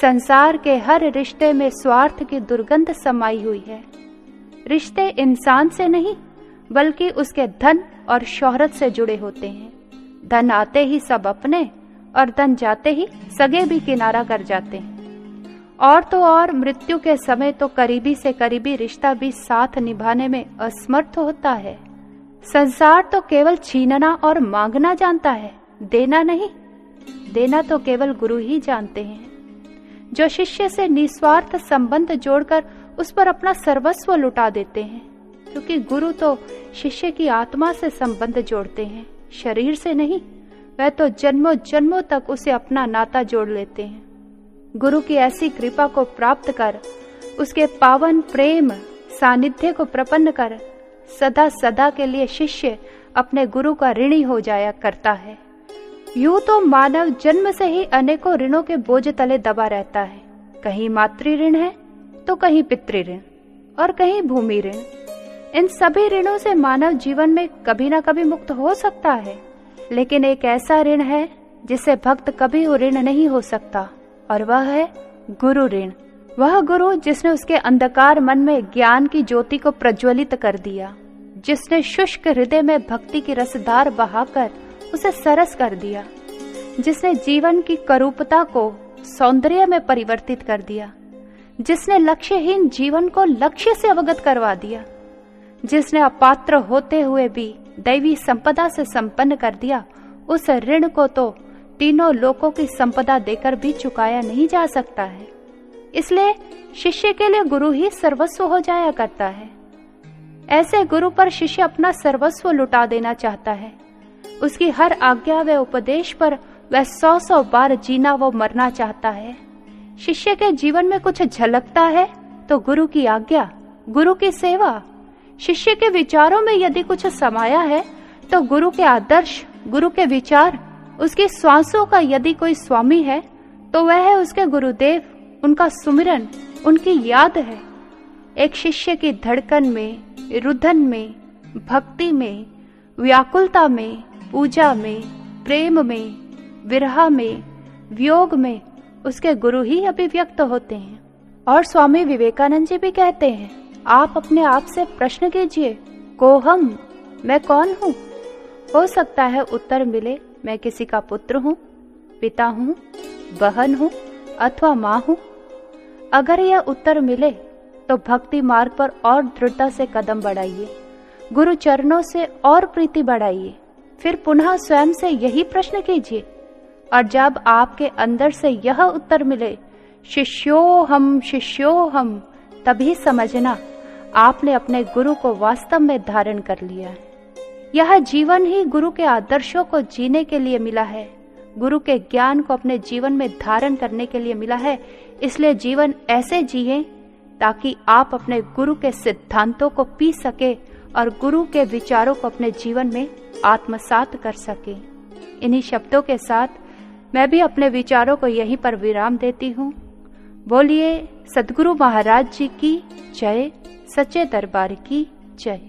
संसार के हर रिश्ते में स्वार्थ की दुर्गंध समाई हुई है। रिश्ते इंसान से नहीं बल्कि उसके धन और शोहरत से जुड़े होते हैं। धन आते ही सब अपने और धन जाते ही सगे भी किनारा कर जाते हैं। और तो और मृत्यु के समय तो करीबी से करीबी रिश्ता भी साथ निभाने में असमर्थ होता है। संसार तो केवल छीनना और मांगना जानता है, देना नहीं। देना तो केवल गुरु ही जानते हैं, जो शिष्य से निस्वार्थ संबंध जोड़कर उस पर अपना सर्वस्व लुटा देते हैं। क्योंकि गुरु तो शिष्य की आत्मा से संबंध जोड़ते हैं, शरीर से नहीं। वह तो जन्मों जन्मों तक उसे अपना नाता जोड़ लेते हैं। गुरु की ऐसी कृपा को प्राप्त कर, उसके पावन प्रेम सानिध्य को प्रपन्न कर, सदा सदा के लिए शिष्य अपने गुरु का ऋणी हो जाया करता है। यूं तो मानव जन्म से ही अनेकों ऋणों के बोझ तले दबा रहता है। कहीं मातृ ऋण है तो कहीं पितृ ऋण और कहीं भूमि ऋण। इन सभी ऋणों से मानव जीवन में कभी ना कभी मुक्त हो सकता है, लेकिन एक ऐसा ऋण है जिसे भक्त कभी ऋण नहीं हो सकता, और वह है गुरु ऋण। वह गुरु जिसने उसके अंधकार मन में ज्ञान की ज्योति को प्रज्वलित कर दिया, जिसने शुष्क हृदय में भक्ति की रसधार बहाकर उसे सरस कर दिया, जिसने जीवन की करूपता को सौंदर्य में परिवर्तित कर दिया, जिसने लक्ष्यहीन जीवन को लक्ष्य से अवगत करवा दिया, जिसने अपात्र होते हुए भी दैवी संपदा से संपन्न कर दिया। उस ऋण को तो तीनों लोकों की संपदा देकर भी चुकाया नहीं जा सकता है। इसलिए शिष्य के लिए गुरु ही सर्वस्व हो जाया करता है। ऐसे गुरु पर शिष्य अपना सर्वस्व लुटा देना चाहता है। उसकी हर आज्ञा व उपदेश पर वह 100 बार जीना व मरना चाहता है। शिष्य के जीवन में कुछ झलकता है तो गुरु की आज्ञा, गुरु की सेवा। शिष्य के विचारों में यदि कुछ समाया है तो गुरु के आदर्श, गुरु के विचार। उसकी श्वासों का यदि कोई स्वामी है तो वह है उसके गुरुदेव, उनका सुमिरन, उनकी याद है। एक शिष्य की धड़कन में, रुदन में, भक्ति में, व्याकुलता में, पूजा में, प्रेम में, विरह में, वियोग में उसके गुरु ही अभिव्यक्त होते हैं। और स्वामी विवेकानंद जी भी कहते हैं, आप अपने आप से प्रश्न कीजिए, कोहम, मैं कौन हूँ? हो सकता है उत्तर मिले, मैं किसी का पुत्र हूँ, पिता हूँ, बहन हूँ अथवा माँ हूँ। अगर यह उत्तर मिले तो भक्ति मार्ग पर और दृढ़ता से कदम बढ़ाइए, गुरु चरणों से और प्रीति बढ़ाइए। फिर पुनः स्वयं से यही प्रश्न कीजिए, और जब आपके अंदर से यह उत्तर मिले, शिष्योहम शिष्योहम, तभी समझना आपने अपने गुरु को वास्तव में धारण कर लिया है। यह जीवन ही गुरु के आदर्शों को जीने के लिए मिला है, गुरु के ज्ञान को अपने जीवन में धारण करने के लिए मिला है। इसलिए जीवन ऐसे जिए ताकि आप अपने गुरु के सिद्धांतों को पी सके और गुरु के विचारों को अपने जीवन में आत्मसात कर सके। इन्हीं शब्दों के साथ मैं भी अपने विचारों को यहीं पर विराम देती हूँ। बोलिए सद्गुरु महाराज जी की जय, सच्चे दरबार की जय।